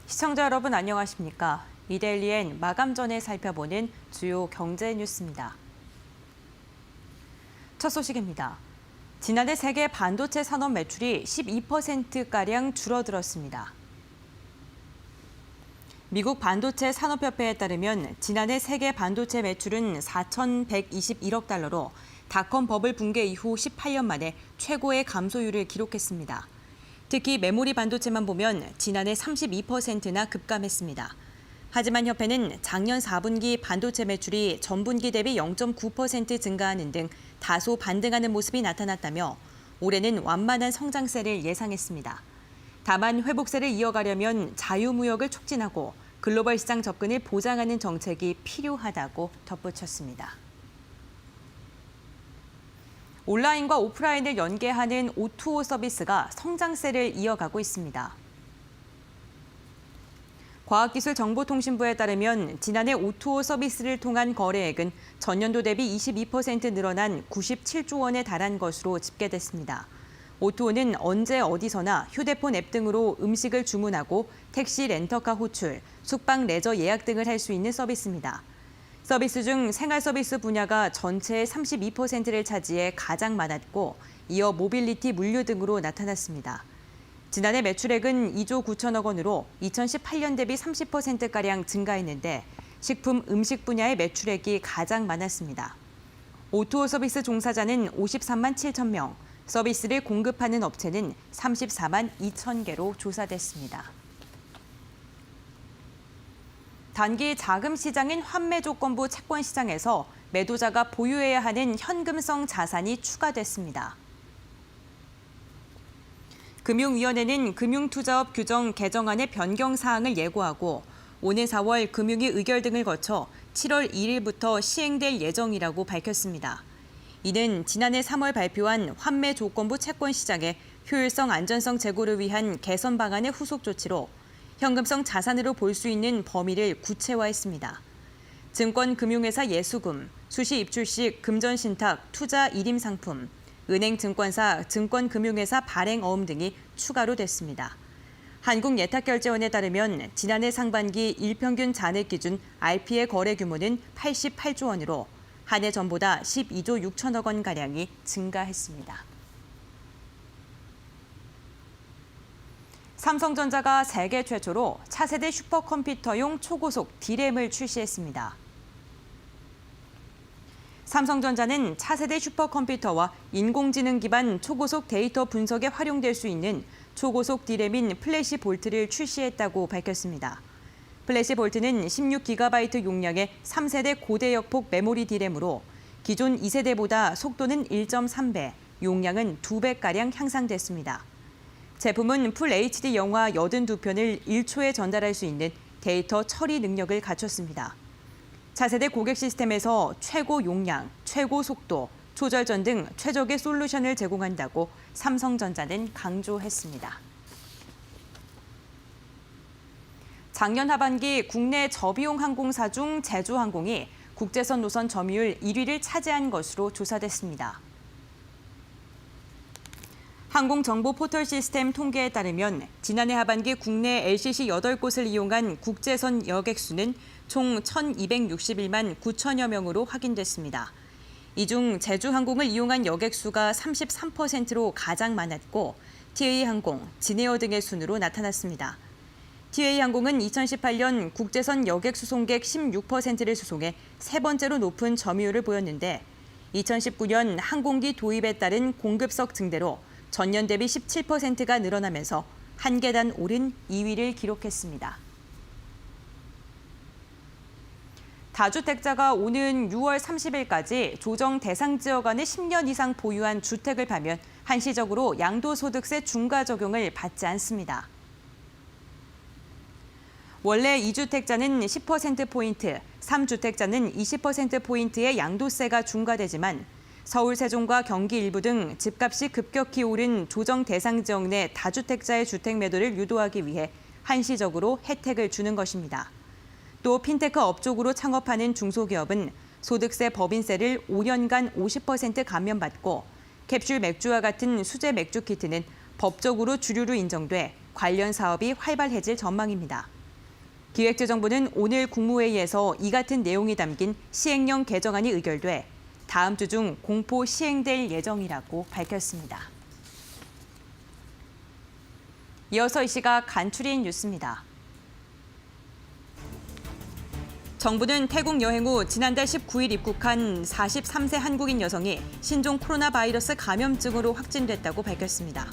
시청자 여러분 안녕하십니까? 이데일리엔 마감 전에 살펴보는 주요 경제 뉴스입니다. 첫 소식입니다. 지난해 세계 반도체 산업 매출이 12%가량 줄어들었습니다. 미국 반도체 산업협회에 따르면 지난해 세계 반도체 매출은 4,121억 달러로 닷컴 버블 붕괴 이후 18년 만에 최고의 감소율을 기록했습니다. 특히 메모리 반도체만 보면 지난해 32%나 급감했습니다. 하지만 협회는 작년 4분기 반도체 매출이 전분기 대비 0.9% 증가하는 등 다소 반등하는 모습이 나타났다며 올해는 완만한 성장세를 예상했습니다. 다만 회복세를 이어가려면 자유무역을 촉진하고 글로벌 시장 접근을 보장하는 정책이 필요하다고 덧붙였습니다. 온라인과 오프라인을 연계하는 O2O 서비스가 성장세를 이어가고 있습니다. 과학기술정보통신부에 따르면 지난해 O2O 서비스를 통한 거래액은 전년도 대비 22% 늘어난 97조 원에 달한 것으로 집계됐습니다. O2O는 언제 어디서나 휴대폰 앱 등으로 음식을 주문하고 택시 렌터카 호출, 숙박 레저 예약 등을 할 수 있는 서비스입니다. 서비스 중 생활 서비스 분야가 전체의 32%를 차지해 가장 많았고 이어 모빌리티 물류 등으로 나타났습니다. 지난해 매출액은 2조 9천억 원으로 2018년 대비 30%가량 증가했는데 식품, 음식 분야의 매출액이 가장 많았습니다. O2O 서비스 종사자는 53만 7천 명, 서비스를 공급하는 업체는 34만 2천 개로 조사됐습니다. 단기 자금 시장인 환매조건부 채권 시장에서 매도자가 보유해야 하는 현금성 자산이 추가됐습니다. 금융위원회는 금융투자업 규정 개정안의 변경 사항을 예고하고 오는 4월 금융위 의결 등을 거쳐 7월 1일부터 시행될 예정이라고 밝혔습니다. 이는 지난해 3월 발표한 환매조건부 채권 시장의 효율성 안전성 제고를 위한 개선 방안의 후속 조치로 현금성 자산으로 볼 수 있는 범위를 구체화했습니다. 증권금융회사 예수금, 수시 입출식 금전신탁, 투자 일임상품, 은행 증권사, 증권금융회사 발행어음 등이 추가로 됐습니다. 한국예탁결제원에 따르면 지난해 상반기 일평균 잔액 기준 RP의 거래 규모는 88조 원으로 한 해 전보다 12조 6천억 원가량이 증가했습니다. 삼성전자가 세계 최초로 차세대 슈퍼컴퓨터용 초고속 D램을 출시했습니다. 삼성전자는 차세대 슈퍼컴퓨터와 인공지능 기반 초고속 데이터 분석에 활용될 수 있는 초고속 D램인 플래시볼트를 출시했다고 밝혔습니다. 플래시볼트는 16GB 용량의 3세대 고대역폭 메모리 D램으로 기존 2세대보다 속도는 1.3배, 용량은 2배가량 향상됐습니다. 제품은 풀 HD 영화 82편을 1초에 전달할 수 있는 데이터 처리 능력을 갖췄습니다. 차세대 고객 시스템에서 최고 용량, 최고 속도, 초절전 등 최적의 솔루션을 제공한다고 삼성전자는 강조했습니다. 작년 하반기 국내 저비용 항공사 중 제주항공이 국제선 노선 점유율 1위를 차지한 것으로 조사됐습니다. 항공정보 포털 시스템 통계에 따르면 지난해 하반기 국내 LCC 8곳을 이용한 국제선 여객 수는 총 1,261만 9천여 명으로 확인됐습니다. 이 중 제주항공을 이용한 여객 수가 33%로 가장 많았고 TA항공, 진에어 등의 순으로 나타났습니다. TA항공은 2018년 국제선 여객 수송객 16%를 수송해 세 번째로 높은 점유율을 보였는데 2019년 항공기 도입에 따른 공급석 증대로 전년 대비 17%가 늘어나면서 한 계단 오른 2위를 기록했습니다. 다주택자가 오는 6월 30일까지 조정 대상 지역 안에 10년 이상 보유한 주택을 파면 한시적으로 양도소득세 중과 적용을 받지 않습니다. 원래 2주택자는 10%포인트, 3주택자는 20%포인트의 양도세가 중과되지만 서울, 세종과 경기 일부 등 집값이 급격히 오른 조정 대상 지역 내 다주택자의 주택 매도를 유도하기 위해 한시적으로 혜택을 주는 것입니다. 또 핀테크 업종으로 창업하는 중소기업은 소득세 법인세를 5년간 50% 감면받고 캡슐 맥주와 같은 수제 맥주 키트는 법적으로 주류로 인정돼 관련 사업이 활발해질 전망입니다. 기획재정부는 오늘 국무회의에서 이 같은 내용이 담긴 시행령 개정안이 의결돼 다음 주 중 공포 시행될 예정이라고 밝혔습니다. 이어서 이 시각 간추린 뉴스입니다. 정부는 태국 여행 후 지난달 19일 입국한 43세 한국인 여성이 신종 코로나 바이러스 감염증으로 확진됐다고 밝혔습니다.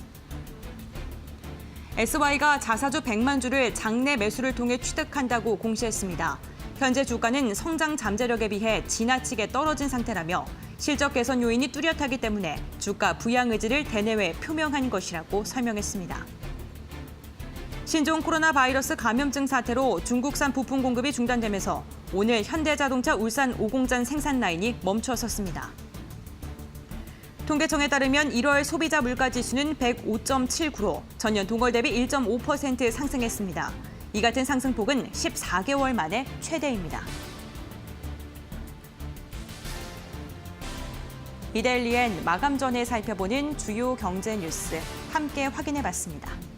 SY가 자사주 100만 주를 장내 매수를 통해 취득한다고 공시했습니다. 현재 주가는 성장 잠재력에 비해 지나치게 떨어진 상태라며 실적 개선 요인이 뚜렷하기 때문에 주가 부양 의지를 대내외에 표명한 것이라고 설명했습니다. 신종 코로나 바이러스 감염증 사태로 중국산 부품 공급이 중단되면서 오늘 현대자동차 울산 5공장 생산 라인이 멈춰섰습니다. 통계청에 따르면 1월 소비자 물가지수는 105.79로 전년 동월 대비 1.5% 상승했습니다. 이 같은 상승폭은 14개월 만에 최대입니다. 이데일리엔 마감 전에 살펴보는 주요 경제 뉴스 함께 확인해봤습니다.